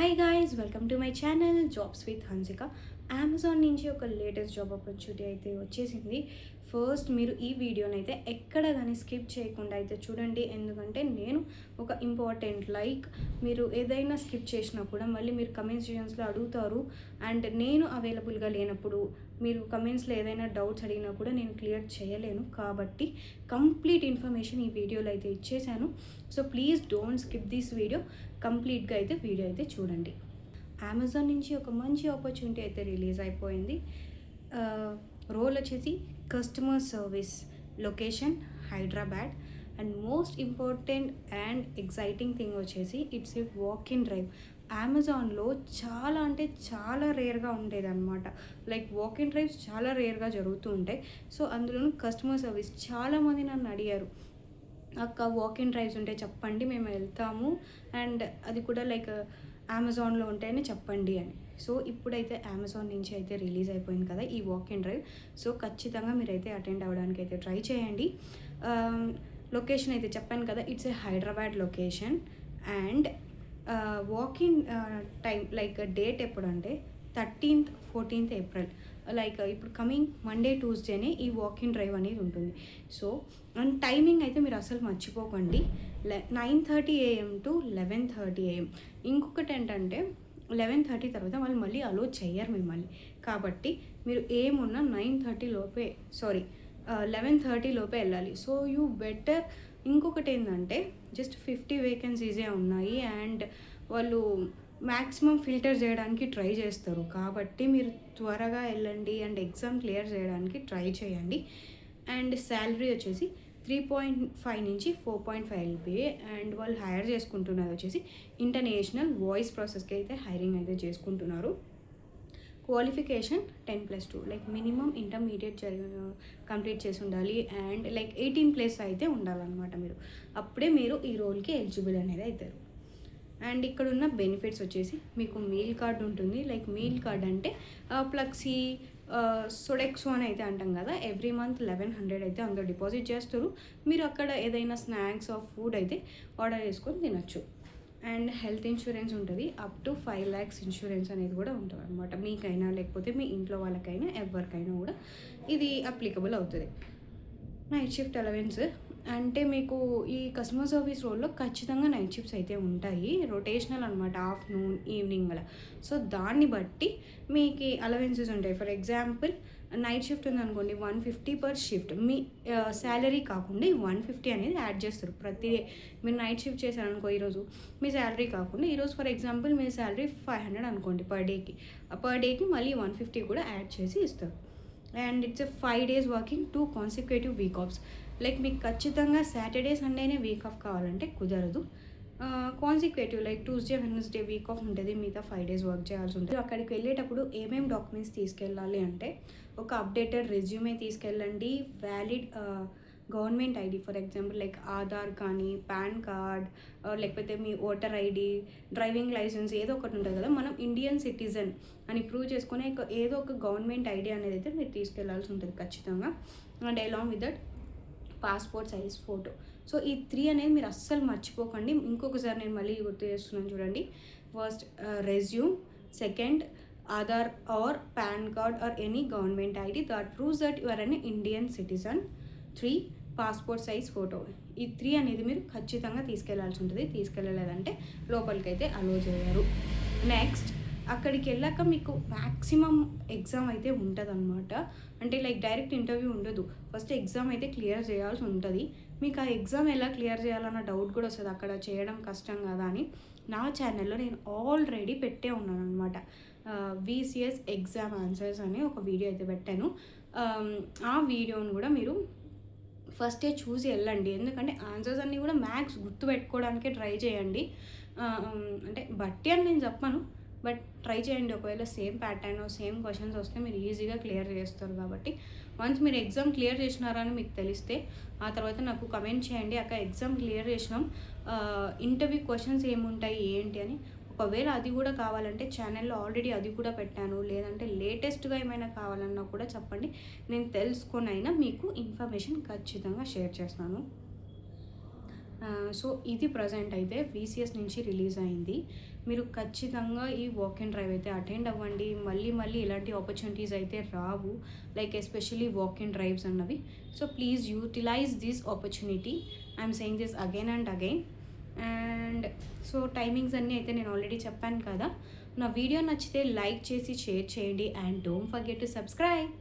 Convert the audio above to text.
Hi guys, welcome to my channel jobs with Hansika. Amazon నుంచి ఒక latest job opportunity అయితే వచ్చేసింది. ఫస్ట్ మీరు ఈ వీడియోని అయితే ఎక్కడ కానీ స్కిప్ చేయకుండా అయితే చూడండి. ఎందుకంటే నేను ఒక ఇంపార్టెంట్ మీరు ఏదైనా స్కిప్ చేసినా కూడా మళ్ళీ మీరు కమెంట్ సెక్షన్స్లో అడుగుతారు. అండ్ నేను అవైలబుల్గా లేనప్పుడు మీరు కమెంట్స్లో ఏదైనా డౌట్స్ అడిగినా కూడా నేను క్లియర్ చేయలేను. కాబట్టి కంప్లీట్ ఇన్ఫర్మేషన్ ఈ వీడియోలో అయితే ఇచ్చేసాను. So please don't skip this video, కంప్లీట్గా అయితే వీడియో అయితే చూడండి. అమెజాన్ నుంచి ఒక మంచి ఆపర్చునిటీ అయితే రిలీజ్ అయిపోయింది. రోల్ వచ్చేసి customer service, location Hyderabad. And most important and exciting thing వచ్చేసి it's a walk in drive. అమెజాన్లో చాలా అంటే చాలా రేర్గా ఉండేదన్నమాట. వాక్ ఇన్ డ్రైవ్స్ చాలా రేర్గా జరుగుతూ ఉంటాయి. సో అందులోనూ కస్టమర్ సర్వీస్ చాలామంది నన్ను అడిగారు, అక్క వాక్ ఇన్ డ్రైవ్స్ ఉంటే చెప్పండి, మేము వెళ్తాము, అండ్ అది కూడా అమెజాన్లో ఉంటేనే చెప్పండి అని. సో ఇప్పుడైతే అమెజాన్ నుంచి అయితే రిలీజ్ అయిపోయింది కదా ఈ వాక్ ఇన్ డ్రైవ్. సో ఖచ్చితంగా మీరైతే అటెండ్ అవ్వడానికి అయితే ట్రై చేయండి. లొకేషన్ అయితే చెప్పాను కదా, it's a Hyderabad location. And walk in time date ఎప్పుడంటే 13th 14th April. ఇప్పుడు కమింగ్ మండే ట్యూస్డేనే ఈ వాక్ ఇన్ డ్రైవ్ అనేది ఉంటుంది. సో అండ్ టైమింగ్ అయితే మీరు అసలు మర్చిపోకండి, 9:30 AM to 11:30 AM. ఇంకొకటి ఏంటంటే 11:30 తర్వాత వాళ్ళు మళ్ళీ అలో చెయ్యరు మిమ్మల్ని. కాబట్టి మీరు ఏమున్నా 9:30 లోపే 11:30 లోపే వెళ్ళాలి. So you better. ఇంకొకటి ఏంటంటే జస్ట్ 50 వేకెన్సీసే ఉన్నాయి అండ్ వాళ్ళు మ్యాక్సిమం ఫిల్టర్ చేయడానికి ట్రై చేస్తారు. కాబట్టి మీరు త్వరగా వెళ్ళండి అండ్ ఎగ్జామ్ క్లియర్ చేయడానికి ట్రై చేయండి. అండ్ శాలరీ వచ్చేసి 3.5 నుంచి 4.5 LPA. అండ్ వాళ్ళు హైర్ చేసుకుంటున్నారు వచ్చేసి ఇంటర్నేషనల్ వాయిస్ ప్రాసెస్కి అయితే హైరింగ్ అయితే చేసుకుంటున్నారు. క్వాలిఫికేషన్ 10+2 మినిమం ఇంటర్మీడియట్ కంప్లీట్ చేసి ఉండాలి. అండ్ 18+ అయితే ఉండాలన్నమాట. అప్పుడే మీరు ఈ రోల్కి ఎలిజిబుల్ అనేది అవుతారు. అండ్ ఇక్కడ ఉన్న బెనిఫిట్స్ వచ్చేసి మీకు మీల్ కార్డ్ ఉంటుంది. మీల్ కార్డ్ అంటే ప్లక్సీ సొడెక్సో అని అయితే అంటాం కదా, ఎవ్రీ మంత్ 1100 అయితే అందులో డిపాజిట్ చేస్తారు. మీరు అక్కడ ఏదైనా స్నాక్స్ ఆఫ్ ఫుడ్ అయితే ఆర్డర్ చేసుకొని తినచ్చు. అండ్ హెల్త్ ఇన్సూరెన్స్ ఉంటుంది, అప్ టు 5 lakhs ఇన్సూరెన్స్ అనేది కూడా ఉంటుంది అనమాట. మీకైనా లేకపోతే మీ ఇంట్లో వాళ్ళకైనా ఎవరికైనా కూడా ఇది అప్లికబుల్ అవుతుంది. నైట్ షిఫ్ట్ అలవెన్స్ అంటే మీకు ఈ కస్టమర్ సర్వీస్ రోల్లో ఖచ్చితంగా నైట్ షిఫ్ట్స్ అయితే ఉంటాయి. రొటేషనల్ అనమాట, ఆఫ్టర్నూన్ ఈవినింగ్ అలా. సో దాన్ని బట్టి మీకు అలవెన్సెస్ ఉంటాయి. ఫర్ ఎగ్జాంపుల్ నైట్ షిఫ్ట్ ఉందనుకోండి, 150 per షిఫ్ట్. మీ శాలరీ కాకుండా 150 అనేది యాడ్ చేస్తారు ప్రతి. మీరు నైట్ షిఫ్ట్ చేశారనుకో ఈరోజు, మీ శాలరీ కాకుండా ఈరోజు ఫర్ ఎగ్జాంపుల్ మీ శాలరీ 500 అనుకోండి పర్ డేకి మళ్ళీ 150 కూడా యాడ్ చేసి ఇస్తారు. And it's 5 days working, 2 consecutive week offs. మీకు ఖచ్చితంగా సాటర్డే సండేనే వీక్ ఆఫ్ కావాలంటే కుదరదు. Consecutive Tuesday Wednesday week off ఉంటుంది, మిగతా 5 days వర్క్ చేయాల్సి ఉంటుంది. అక్కడికి వెళ్ళేటప్పుడు ఏమేమి డాక్యుమెంట్స్ తీసుకెళ్ళాలి అంటే ఒక అప్డేటెడ్ రెజ్యూమే తీసుకెళ్ళండి, valid government ID, for example Aadhaar కానీ పాన్ కార్డ్, లేకపోతే మీ ఓటర్ ఐడి, డ్రైవింగ్ లైసెన్స్ ఏదో ఒకటి ఉంటుంది కదా. మనం ఇండియన్ సిటిజన్ అని ప్రూవ్ చేసుకునే ఏదో ఒక గవర్నమెంట్ ఐడి అనేది అయితే మీరు తీసుకెళ్లాల్సి ఉంటుంది ఖచ్చితంగా. And along with that passport size photo. So ఈ 3 అనేది మీరు అస్సలు మర్చిపోకండి. ఇంకొకసారి నేను మళ్ళీ గుర్తు చేస్తున్నాను చూడండి. First resume, second Aadhaar or PAN card or any government ID that proves that you are an Indian citizen. 3 passport size photo. ఈ 3 అనేది మీరు ఖచ్చితంగా తీసుకెళ్లాల్సి ఉంటుంది. తీసుకెళ్ళలేదంటే లోపలికైతే అలో చేయరు. నెక్స్ట్ అక్కడికి వెళ్ళాక మీకు మ్యాక్సిమం ఎగ్జామ్ అయితే ఉంటుంది అనమాట. అంటే డైరెక్ట్ ఇంటర్వ్యూ ఉండదు, ఫస్ట్ ఎగ్జామ్ అయితే క్లియర్ చేయాల్సి ఉంటుంది. మీకు ఆ ఎగ్జామ్ ఎలా క్లియర్ చేయాలన్న డౌట్ కూడా వస్తుంది, అక్కడ చేయడం కష్టం కదా అని. నా ఛానల్లో నేను ఆల్రెడీ పెట్టే ఉన్నాను అనమాట, VCS ఎగ్జామ్ ఆన్సర్స్ అని ఒక వీడియో అయితే పెట్టాను. ఆ వీడియోని కూడా మీరు ఫస్టే చూసి వెళ్ళండి. ఎందుకంటే ఆన్సర్స్ అన్నీ కూడా మ్యాథ్స్ గుర్తుపెట్టుకోవడానికే ట్రై చేయండి. అంటే బట్టి అని నేను చెప్పను, బట్ ట్రై చేయండి. ఒకవేళ సేమ్ ప్యాటర్న్ సేమ్ క్వశ్చన్స్ వస్తే మీరు ఈజీగా క్లియర్ చేస్తారు. కాబట్టి వన్స్ మీరు ఎగ్జామ్ క్లియర్ చేసినారని మీకు తెలిస్తే ఆ తర్వాత నాకు కమెంట్ చేయండి, అక్క ఎగ్జామ్ క్లియర్ చేసినాం, ఇంటర్వ్యూ క్వశ్చన్స్ ఏముంటాయి ఏంటి అని. ఒకవేళ అది కూడా కావాలంటే ఛానల్లో ఆల్రెడీ అది కూడా పెట్టాను, లేదంటే లేటెస్ట్గా ఏమైనా కావాలన్నా కూడా చెప్పండి, నేను తెలుసుకొని అయినా మీకు ఇన్ఫర్మేషన్ ఖచ్చితంగా షేర్ చేస్తాను. సో ఇది ప్రజెంట్ అయితే VCS నుంచి రిలీజ్ అయింది. మీరు ఖచ్చితంగా ఈ వాక్ అండ్ డ్రైవ్ అయితే అటెండ్ అవ్వండి. మళ్ళీ మళ్ళీ ఇలాంటి ఆపర్చునిటీస్ అయితే రావు. Like especially walk and drives అన్నవి. So please utilize this opportunity. I'm saying this again and again. And so timings అన్నీ అయితే నేను ఆల్రెడీ చెప్పాను కదా. నా వీడియో నచ్చితే లైక్ చేసి షేర్ చేయండి. And don't forget to subscribe.